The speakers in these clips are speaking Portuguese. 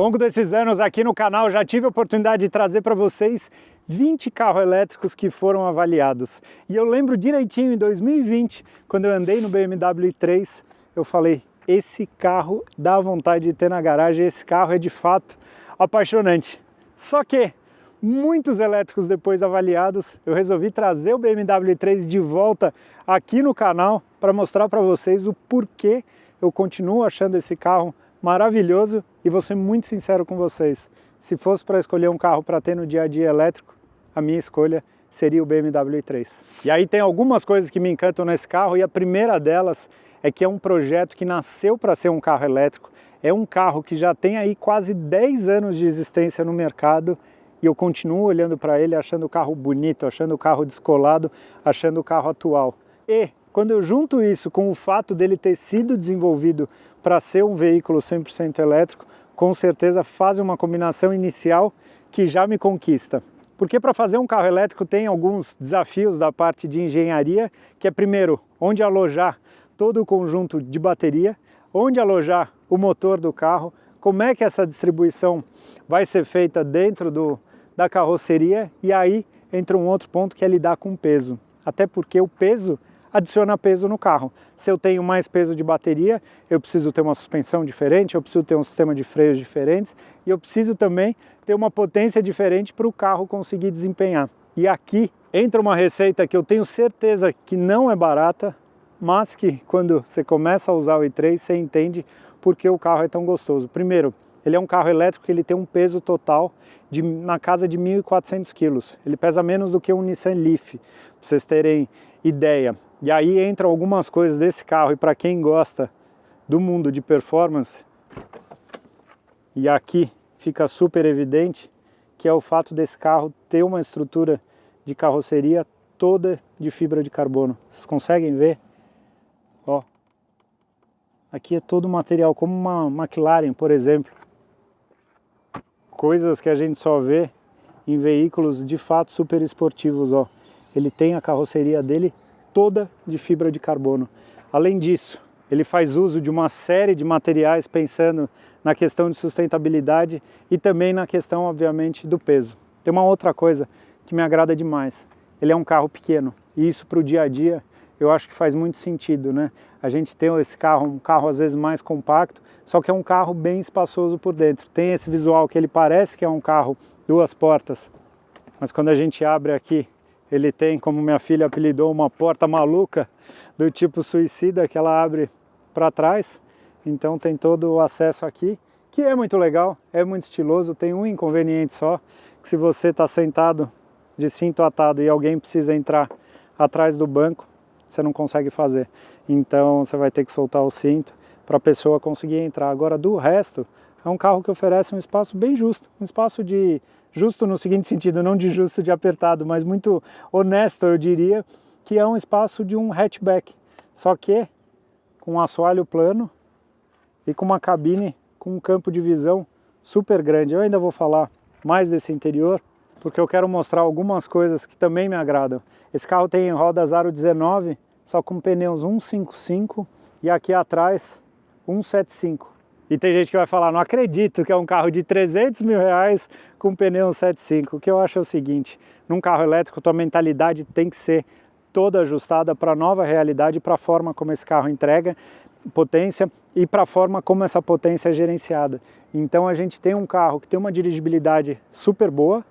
Ao longo desses anos aqui no canal já tive a oportunidade de trazer para vocês 20 carros elétricos que foram avaliados. E eu lembro direitinho, em 2020, quando eu andei no BMW i3, eu falei, esse carro dá vontade de ter na garagem, esse carro é de fato apaixonante. Só que, muitos elétricos depois avaliados, eu resolvi trazer o BMW i3 de volta aqui no canal para mostrar para vocês o porquê eu continuo achando esse carro maravilhoso e vou ser muito sincero com vocês. Se fosse para escolher um carro para ter no dia a dia elétrico, a minha escolha seria o BMW i3. E aí tem algumas coisas que me encantam nesse carro e a primeira delas é que é um projeto que nasceu para ser um carro elétrico. É um carro que já tem aí quase 10 anos de existência no mercado e eu continuo olhando para ele achando o carro bonito, achando o carro descolado, achando o carro atual. E quando eu junto isso com o fato dele ter sido desenvolvido para ser um veículo 100% elétrico, com certeza faz uma combinação inicial que já me conquista. Porque para fazer um carro elétrico tem alguns desafios da parte de engenharia, que é primeiro, onde alojar todo o conjunto de bateria, onde alojar o motor do carro, como é que essa distribuição vai ser feita dentro da carroceria, e aí entra um outro ponto que é lidar com peso. Até porque o peso adiciona peso no carro. Se eu tenho mais peso de bateria, eu preciso ter uma suspensão diferente, eu preciso ter um sistema de freios diferentes e eu preciso também ter uma potência diferente para o carro conseguir desempenhar. E aqui entra uma receita que eu tenho certeza que não é barata, mas que quando você começa a usar o i3, você entende por que o carro é tão gostoso. Primeiro, ele é um carro elétrico que ele tem um peso total na casa de 1.400 quilos. Ele pesa menos do que um Nissan Leaf, para vocês terem ideia. E aí entram algumas coisas desse carro, e para quem gosta do mundo de performance, e aqui fica super evidente, que é o fato desse carro ter uma estrutura de carroceria toda de fibra de carbono. Vocês conseguem ver? Ó, aqui é todo material, como uma McLaren, por exemplo. Coisas que a gente só vê em veículos de fato super esportivos, ó. Ele tem a carroceria dele toda de fibra de carbono. Além disso, ele faz uso de uma série de materiais pensando na questão de sustentabilidade e também na questão, obviamente, do peso. Tem uma outra coisa que me agrada demais. Ele é um carro pequeno e isso para o dia a dia eu acho que faz muito sentido, né? A gente tem esse carro, um carro às vezes mais compacto, só que é um carro bem espaçoso por dentro. Tem esse visual que ele parece que é um carro duas portas, mas quando a gente abre aqui, ele tem, como minha filha apelidou, uma porta maluca do tipo suicida que ela abre para trás. Então tem todo o acesso aqui, que é muito legal, é muito estiloso. Tem um inconveniente só, que se você está sentado de cinto atado e alguém precisa entrar atrás do banco, você não consegue fazer. Então você vai ter que soltar o cinto para a pessoa conseguir entrar. Agora, do resto, é um carro que oferece um espaço bem justo, um espaço de... justo no seguinte sentido, não de justo de apertado, mas muito honesto, eu diria, que é um espaço de um hatchback, só que com um assoalho plano e com uma cabine com um campo de visão super grande. Eu ainda vou falar mais desse interior, porque eu quero mostrar algumas coisas que também me agradam. Esse carro tem rodas aro 19, só com pneus 155 e aqui atrás 175. E tem gente que vai falar, não acredito que é um carro de 300 mil reais com pneu 175. O que eu acho é o seguinte, num carro elétrico tua mentalidade tem que ser toda ajustada para a nova realidade, para a forma como esse carro entrega potência e para a forma como essa potência é gerenciada. Então a gente tem um carro que tem uma dirigibilidade super boa,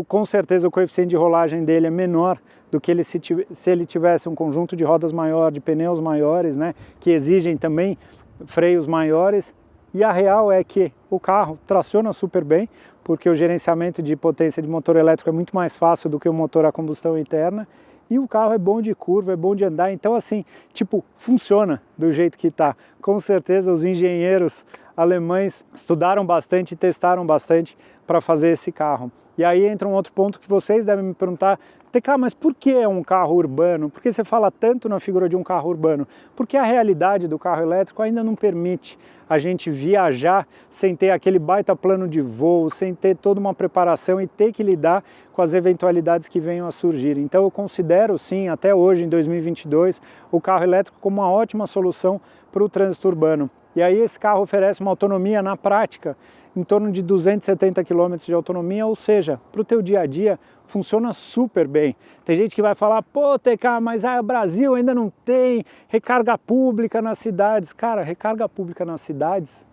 com certeza o coeficiente de rolagem dele é menor do que se ele tivesse um conjunto de rodas maior, de pneus maiores, né, que exigem também freios maiores. E a real é que o carro traciona super bem, porque o gerenciamento de potência de motor elétrico é muito mais fácil do que o motor a combustão interna. E o carro é bom de curva, é bom de andar, então assim, tipo, funciona do jeito que está. Com certeza os engenheiros alemães estudaram bastante e testaram bastante para fazer esse carro. E aí entra um outro ponto que vocês devem me perguntar, TK, mas por que é um carro urbano? Por que você fala tanto na figura de um carro urbano? Porque a realidade do carro elétrico ainda não permite a gente viajar sem ter aquele baita plano de voo, sem ter toda uma preparação e ter que lidar com as eventualidades que venham a surgir. Então eu considero sim, até hoje em 2022, o carro elétrico como uma ótima solução para o trânsito urbano. E aí esse carro oferece uma autonomia na prática em torno de 270 km de autonomia, ou seja, para o teu dia a dia funciona super bem. Tem gente que vai falar, pô, TK, mas o Brasil ainda não tem recarga pública nas cidades. Cara, recarga pública nas cidades,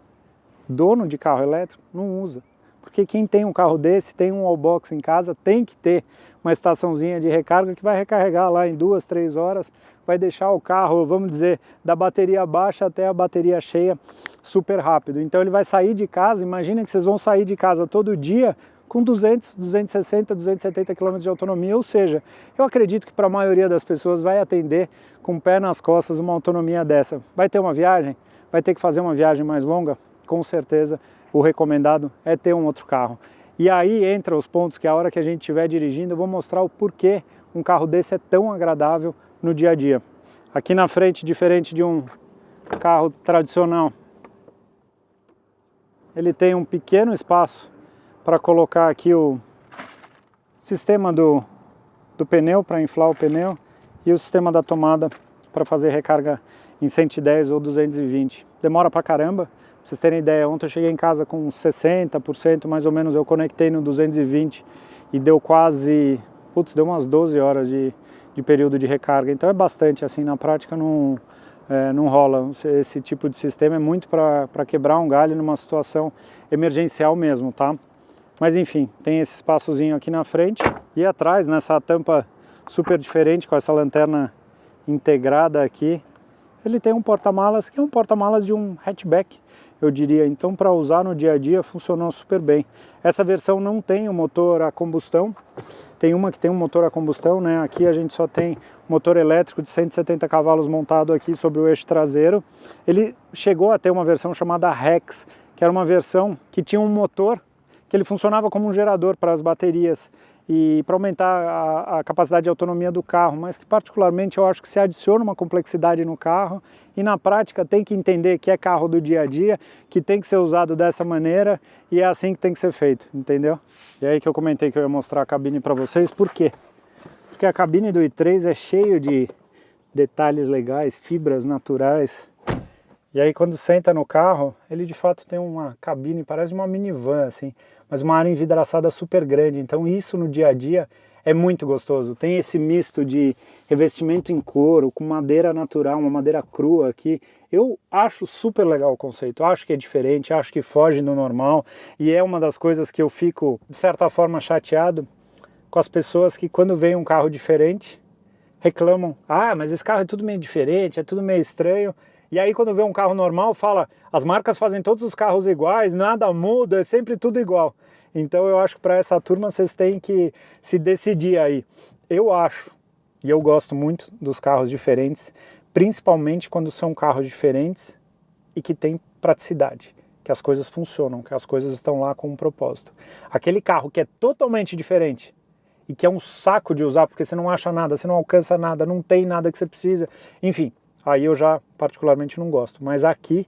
dono de carro elétrico não usa. Porque quem tem um carro desse, tem um wallbox em casa, tem que ter uma estaçãozinha de recarga que vai recarregar lá em 2, 3 horas, vai deixar o carro, vamos dizer, da bateria baixa até a bateria cheia super rápido. Então ele vai sair de casa, imagina que vocês vão sair de casa todo dia com 200, 260, 270 km de autonomia, ou seja, eu acredito que para a maioria das pessoas vai atender com o pé nas costas uma autonomia dessa. Vai ter uma viagem? Vai ter que fazer uma viagem mais longa? Com certeza o recomendado é ter um outro carro. E aí entra os pontos que a hora que a gente estiver dirigindo eu vou mostrar o porquê um carro desse é tão agradável no dia a dia. Aqui na frente, diferente de um carro tradicional, ele tem um pequeno espaço para colocar aqui o sistema do pneu, para inflar o pneu, e o sistema da tomada para fazer recarga em 110 ou 220. Demora pra caramba, pra vocês terem ideia, ontem eu cheguei em casa com 60% mais ou menos, eu conectei no 220 e deu quase, deu umas 12 horas de período de recarga, então é bastante, assim, na prática não rola. Esse tipo de sistema é muito para quebrar um galho numa situação emergencial mesmo, tá? Mas enfim, tem esse espaçozinho aqui na frente e atrás, nessa tampa super diferente com essa lanterna integrada aqui, ele tem um porta-malas que é um porta-malas de um hatchback, eu diria. Então para usar no dia a dia funcionou super bem. Essa versão não tem o motor a combustão, tem uma que tem um motor a combustão, né? Aqui a gente só tem motor elétrico de 170 cavalos montado aqui sobre o eixo traseiro. Ele chegou a ter uma versão chamada Rex, que era uma versão que tinha um motor que ele funcionava como um gerador para as baterias e para aumentar a capacidade de autonomia do carro, mas que particularmente eu acho que se adiciona uma complexidade no carro e na prática tem que entender que é carro do dia a dia, que tem que ser usado dessa maneira e é assim que tem que ser feito, entendeu? E aí que eu comentei que eu ia mostrar a cabine para vocês, por quê? Porque a cabine do i3 é cheio de detalhes legais, fibras naturais. E aí quando senta no carro, ele de fato tem uma cabine, parece uma minivan assim, mas uma área envidraçada super grande, então isso no dia a dia é muito gostoso. Tem esse misto de revestimento em couro, com madeira natural, uma madeira crua aqui. Eu acho super legal o conceito, acho que é diferente, acho que foge do normal, e é uma das coisas que eu fico, de certa forma, chateado com as pessoas que quando vem um carro diferente, reclamam, ah, mas esse carro é tudo meio diferente, é tudo meio estranho. E aí quando vê um carro normal, fala, as marcas fazem todos os carros iguais, nada muda, é sempre tudo igual. Então eu acho que para essa turma vocês têm que se decidir aí. Eu acho, e eu gosto muito dos carros diferentes, principalmente quando são carros diferentes e que tem praticidade, que as coisas funcionam, que as coisas estão lá com um propósito. Aquele carro que é totalmente diferente e que é um saco de usar porque você não acha nada, você não alcança nada, não tem nada que você precisa, enfim, aí eu já particularmente não gosto. Mas aqui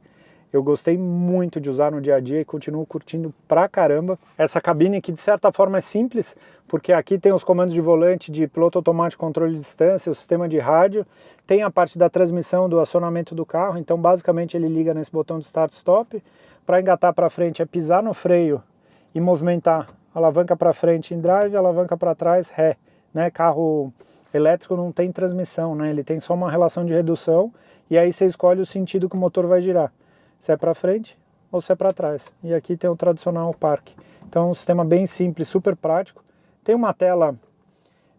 eu gostei muito de usar no dia a dia e continuo curtindo pra caramba. Essa cabine que de certa forma é simples, porque aqui tem os comandos de volante de piloto automático, controle de distância, o sistema de rádio, tem a parte da transmissão, do acionamento do carro, então basicamente ele liga nesse botão de start-stop. Para engatar para frente é pisar no freio e movimentar alavanca para frente em drive, alavanca para trás ré, né? Carro elétrico não tem transmissão, né? Ele tem só uma relação de redução e aí você escolhe o sentido que o motor vai girar, se é para frente ou se é para trás. E aqui tem o tradicional parque. Então é um sistema bem simples, super prático. Tem uma tela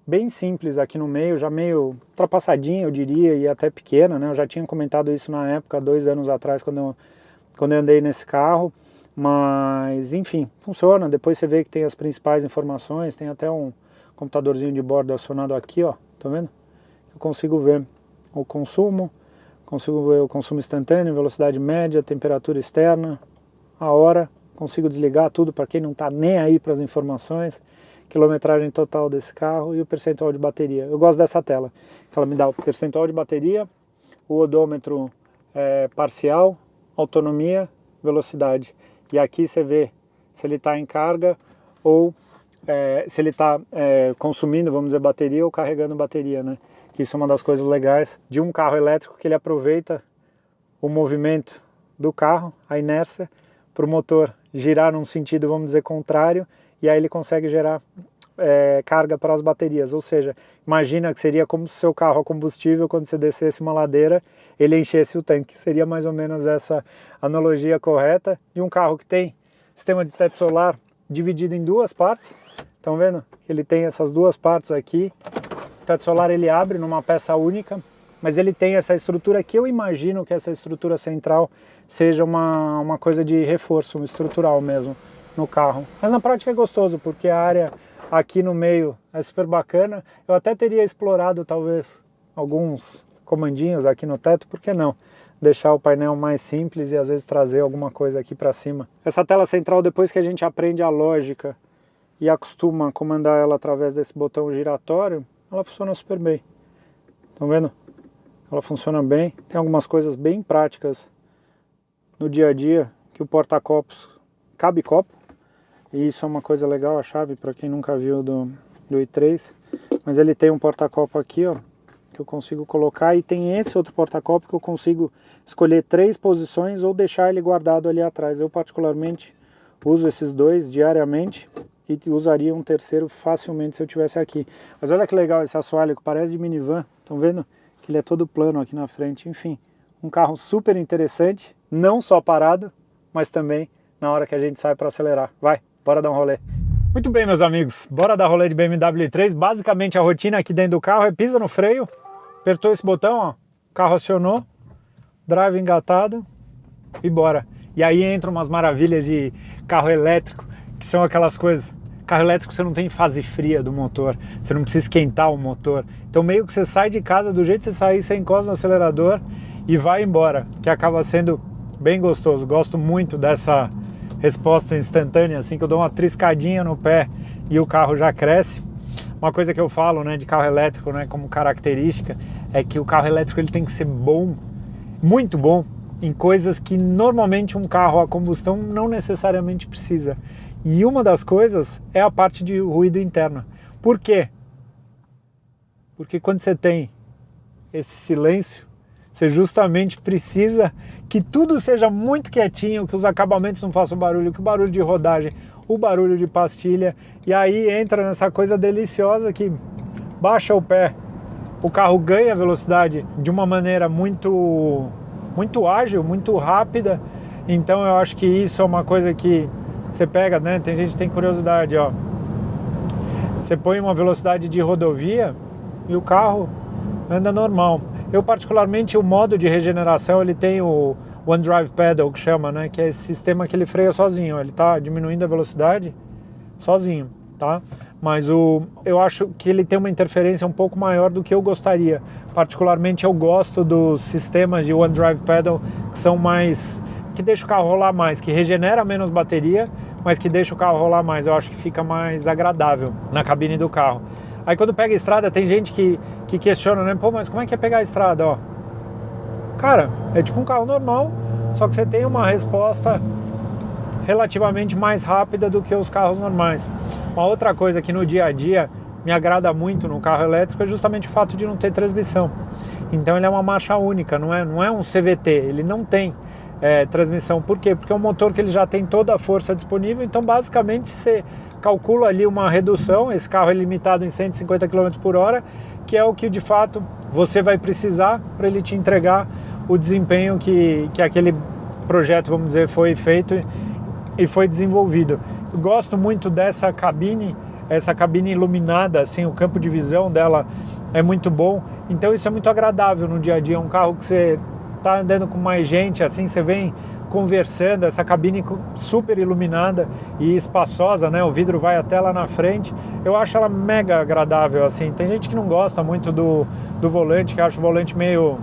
bem simples aqui no meio, já meio ultrapassadinha eu diria, e até pequena, né? Eu já tinha comentado isso na época, 2 anos atrás, quando eu andei nesse carro. Mas enfim, funciona. Depois você vê que tem as principais informações, tem até um computadorzinho de bordo acionado aqui, ó, tá vendo? Eu consigo ver o consumo, consigo ver o consumo instantâneo, velocidade média, temperatura externa, a hora, consigo desligar tudo para quem não tá nem aí para as informações, quilometragem total desse carro e o percentual de bateria. Eu gosto dessa tela, que ela me dá o percentual de bateria, o odômetro parcial, autonomia, velocidade. E aqui você vê se ele está em carga ou se ele está consumindo, vamos dizer, bateria ou carregando bateria, né? Que isso é uma das coisas legais de um carro elétrico, que ele aproveita o movimento do carro, a inércia, para o motor girar num sentido, vamos dizer, contrário, e aí ele consegue gerar carga para as baterias. Ou seja, imagina que seria como se seu carro a combustível, quando você descesse uma ladeira, ele enchesse o tanque. Seria mais ou menos essa analogia correta de um carro que tem sistema de teto solar dividido em duas partes. Estão vendo? Ele tem essas duas partes aqui. O teto solar ele abre numa peça única, mas ele tem essa estrutura que eu imagino que essa estrutura central seja uma coisa de reforço, estrutural mesmo no carro. Mas na prática é gostoso, porque a área aqui no meio é super bacana. Eu até teria explorado talvez alguns comandinhos aqui no teto, por que não? Deixar o painel mais simples e às vezes trazer alguma coisa aqui para cima. Essa tela central, depois que a gente aprende a lógica e acostuma a comandar ela através desse botão giratório, ela funciona super bem. Estão vendo? Ela funciona bem. Tem algumas coisas bem práticas no dia a dia, que o porta-copos cabe copo. E isso é uma coisa legal, a chave, para quem nunca viu do i3. Mas ele tem um porta-copo aqui, ó, que eu consigo colocar. E tem esse outro porta-copo que eu consigo escolher 3 posições ou deixar ele guardado ali atrás. Eu particularmente uso esses dois diariamente e usaria um terceiro facilmente se eu tivesse aqui. Mas olha que legal esse assoalho, que parece de minivan. Estão vendo? Que ele é todo plano aqui na frente. Enfim, um carro super interessante, não só parado, mas também na hora que a gente sai para acelerar. Vai, bora dar um rolê. Muito bem, meus amigos, bora dar rolê de BMW i3. Basicamente a rotina aqui dentro do carro é pisa no freio, apertou esse botão, ó, o carro acionou, drive engatado e bora. E aí entram umas maravilhas de carro elétrico, que são aquelas coisas. Carro elétrico você não tem fase fria do motor, você não precisa esquentar o motor. Então meio que você sai de casa do jeito que você sair, você encosta no acelerador e vai embora, que acaba sendo bem gostoso. Gosto muito dessa resposta instantânea, assim, que eu dou uma triscadinha no pé e o carro já cresce. Uma coisa que eu falo, né, de carro elétrico, né, como característica, é que o carro elétrico ele tem que ser bom, muito bom, em coisas que normalmente um carro a combustão não necessariamente precisa. E uma das coisas é a parte de ruído interno. Por quê? Porque quando você tem esse silêncio, você justamente precisa que tudo seja muito quietinho, que os acabamentos não façam barulho, que o barulho de rodagem, o barulho de pastilha, e aí entra nessa coisa deliciosa que baixa o pé, o carro ganha velocidade de uma maneira muito ágil, muito rápida. Então eu acho que isso é uma coisa que você pega, né? Tem gente que tem curiosidade, ó. Você põe uma velocidade de rodovia e o carro anda normal. Eu particularmente, o modo de regeneração, ele tem o One Drive Pedal, que chama, né? Que é esse sistema que ele freia sozinho. Ele tá diminuindo a velocidade sozinho, tá? Mas eu acho que ele tem uma interferência um pouco maior do que eu gostaria. Particularmente eu gosto dos sistemas de One Drive Pedal que são mais... que deixa o carro rolar mais, que regenera menos bateria, mas que deixa o carro rolar mais. Eu acho que fica mais agradável na cabine do carro. Aí quando pega a estrada, tem gente que questiona, né? Pô, mas como é que é pegar a estrada, ó? Cara, é tipo um carro normal, só que você tem uma resposta relativamente mais rápida do que os carros normais. Uma outra coisa que no dia a dia me agrada muito no carro elétrico é justamente o fato de não ter transmissão. Então ele é uma marcha única, não é um CVT, ele não tem transmissão. Por quê? Porque é um motor que ele já tem toda a força disponível, então basicamente você calcula ali uma redução, esse carro é limitado em 150 km por hora, que é o que de fato você vai precisar para ele te entregar o desempenho que aquele projeto, vamos dizer, foi feito e foi desenvolvido. Eu gosto muito dessa cabine, essa cabine iluminada, assim, o campo de visão dela é muito bom, então isso é muito agradável no dia a dia. Um carro que você está andando com mais gente, assim, você vem conversando, essa cabine super iluminada e espaçosa, né? O vidro vai até lá na frente. Eu acho ela mega agradável, assim. Tem gente que não gosta muito do volante, que acha o volante meio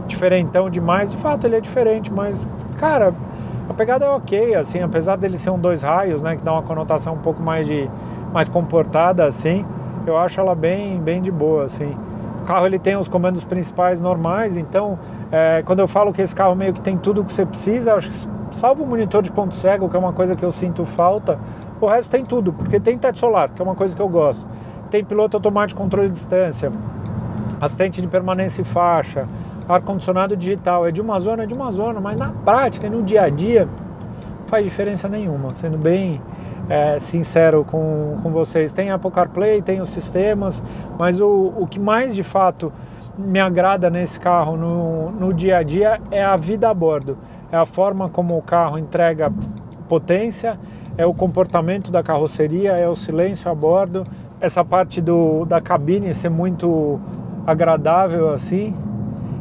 diferentão demais. De fato, ele é diferente, mas, cara, a pegada é ok, assim, apesar dele ser um 2 raios, né? Que dá uma conotação um pouco mais comportada, assim. Eu acho ela bem de boa, assim. O carro ele tem os comandos principais normais, então quando eu falo que esse carro meio que tem tudo o que você precisa, acho que, salvo o monitor de ponto cego, que é uma coisa que eu sinto falta, o resto tem tudo, porque tem teto solar, que é uma coisa que eu gosto, tem piloto automático, controle de distância, assistente de permanência e faixa, ar-condicionado digital. É de uma zona, mas na prática, no dia a dia, não faz diferença nenhuma, sendo bem sincero com vocês. Tem Apple CarPlay, tem os sistemas, mas o que mais de fato me agrada nesse carro no dia a dia é a vida a bordo, é a forma como o carro entrega potência, é o comportamento da carroceria, é o silêncio a bordo, essa parte da cabine ser muito agradável assim.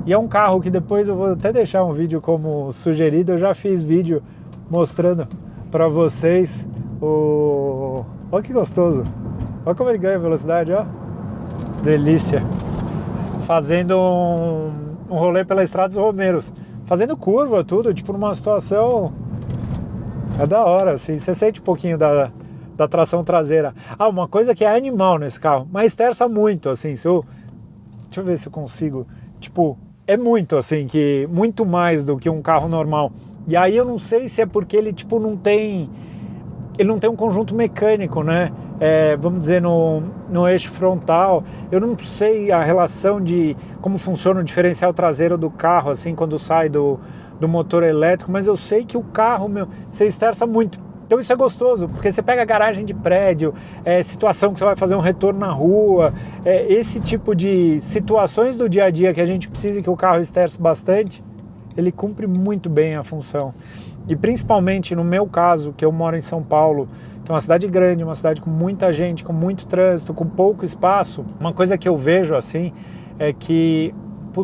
E é um carro que depois eu vou até deixar um vídeo como sugerido, eu já fiz vídeo mostrando para vocês olha que gostoso, olha como ele ganha velocidade, ó, delícia, fazendo um rolê pela Estrada dos Romeiros, fazendo curva, tudo, tipo numa situação, é da hora, assim, você sente um pouquinho da tração traseira. Uma coisa que é animal nesse carro, mas terça muito, assim, deixa eu ver se eu consigo, tipo, é muito, assim, muito mais do que um carro normal. E aí eu não sei se é porque ele, tipo, não tem um conjunto mecânico, né? Vamos dizer, no eixo frontal. Eu não sei a relação de como funciona o diferencial traseiro do carro, assim, quando sai do motor elétrico, mas eu sei que o carro, você esterça muito. Então isso é gostoso, porque você pega garagem de prédio, situação que você vai fazer um retorno na rua, esse tipo de situações do dia a dia que a gente precisa que o carro esterce bastante, ele cumpre muito bem a função. E principalmente no meu caso, que eu moro em São Paulo, que é uma cidade grande, uma cidade com muita gente, com muito trânsito, com pouco espaço, uma coisa que eu vejo assim é que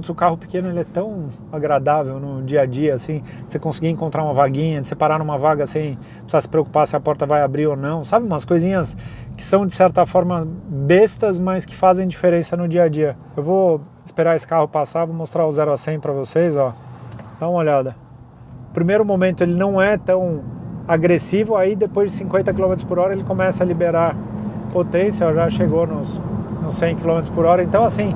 o carro pequeno ele é tão agradável no dia a dia, assim, de você conseguir encontrar uma vaguinha, de você parar numa vaga sem precisar se preocupar se a porta vai abrir ou não, sabe? Umas coisinhas que são de certa forma bestas, mas que fazem diferença no dia a dia. Eu vou esperar esse carro passar, vou mostrar o 0 a 100 para vocês, ó. Dá uma olhada. No primeiro momento ele não é tão agressivo, aí depois de 50 km por hora ele começa a liberar potência, ó, já chegou nos 100 km por hora, então assim,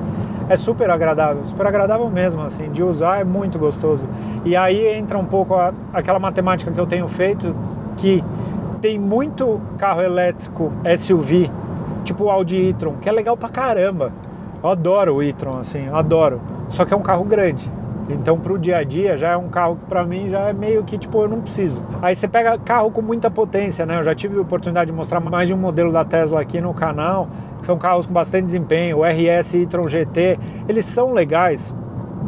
é super agradável mesmo, assim, de usar, é muito gostoso. E aí entra um pouco aquela matemática que eu tenho feito, que tem muito carro elétrico SUV, tipo o Audi e-tron, que é legal pra caramba. Eu adoro o e-tron, assim, eu adoro. Só que é um carro grande. Então pro dia a dia já é um carro que pra mim já é meio que tipo, eu não preciso. Aí você pega carro com muita potência, né? Eu já tive a oportunidade de mostrar mais de um modelo da Tesla aqui no canal, que são carros com bastante desempenho, o RS e-tron GT, eles são legais,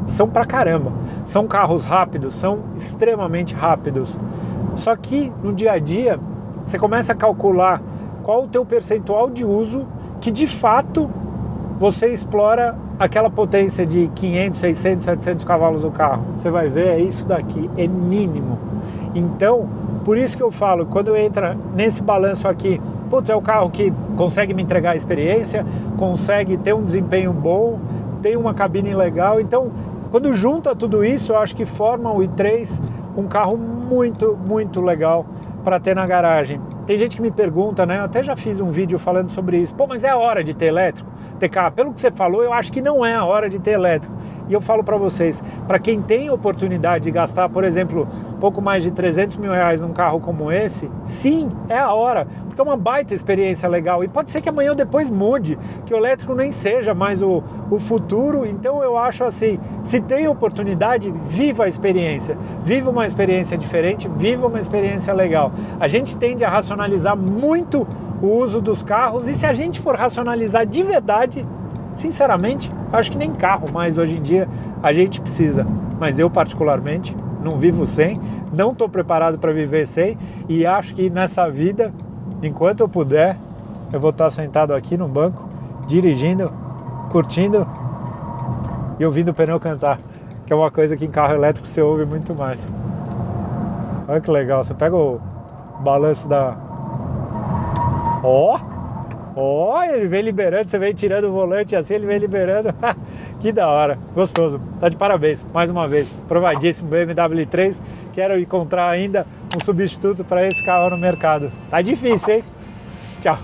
são pra caramba. São carros rápidos, são extremamente rápidos. Só que no dia a dia, você começa a calcular qual o teu percentual de uso que de fato você explora aquela potência de 500, 600, 700 cavalos do carro. Você vai ver, é isso daqui, é mínimo. Então, por isso que eu falo, quando entra nesse balanço aqui, putz, é o carro que consegue me entregar a experiência, consegue ter um desempenho bom, tem uma cabine legal. Então, quando junta tudo isso, eu acho que forma o i3 um carro muito, muito legal para ter na garagem. Tem gente que me pergunta, né? Eu até já fiz um vídeo falando sobre isso. Pô, mas é a hora de ter elétrico? TK, pelo que você falou, eu acho que não é a hora de ter elétrico. E eu falo para vocês, para quem tem oportunidade de gastar, por exemplo, pouco mais de 300 mil reais num carro como esse, sim, é a hora, porque é uma baita experiência legal. E pode ser que amanhã ou depois mude, que o elétrico nem seja mais o futuro. Então eu acho assim, se tem oportunidade, viva a experiência. Viva uma experiência diferente, viva uma experiência legal. A gente tende a racionalizar muito o uso dos carros, e se a gente for racionalizar de verdade, sinceramente, acho que nem carro mais hoje em dia a gente precisa. Mas eu particularmente não vivo sem, não estou preparado para viver sem, e acho que nessa vida, enquanto eu puder, eu vou estar sentado aqui no banco, dirigindo, curtindo e ouvindo o pneu cantar, que é uma coisa que em carro elétrico você ouve muito mais. Olha que legal, você pega o balanço da... Ó, ele vem liberando, você vem tirando o volante assim, ele vem liberando. Que da hora, gostoso. Tá de parabéns, mais uma vez. Aprovadíssimo BMW i3. Quero encontrar ainda um substituto para esse carro no mercado. Tá difícil, hein? Tchau.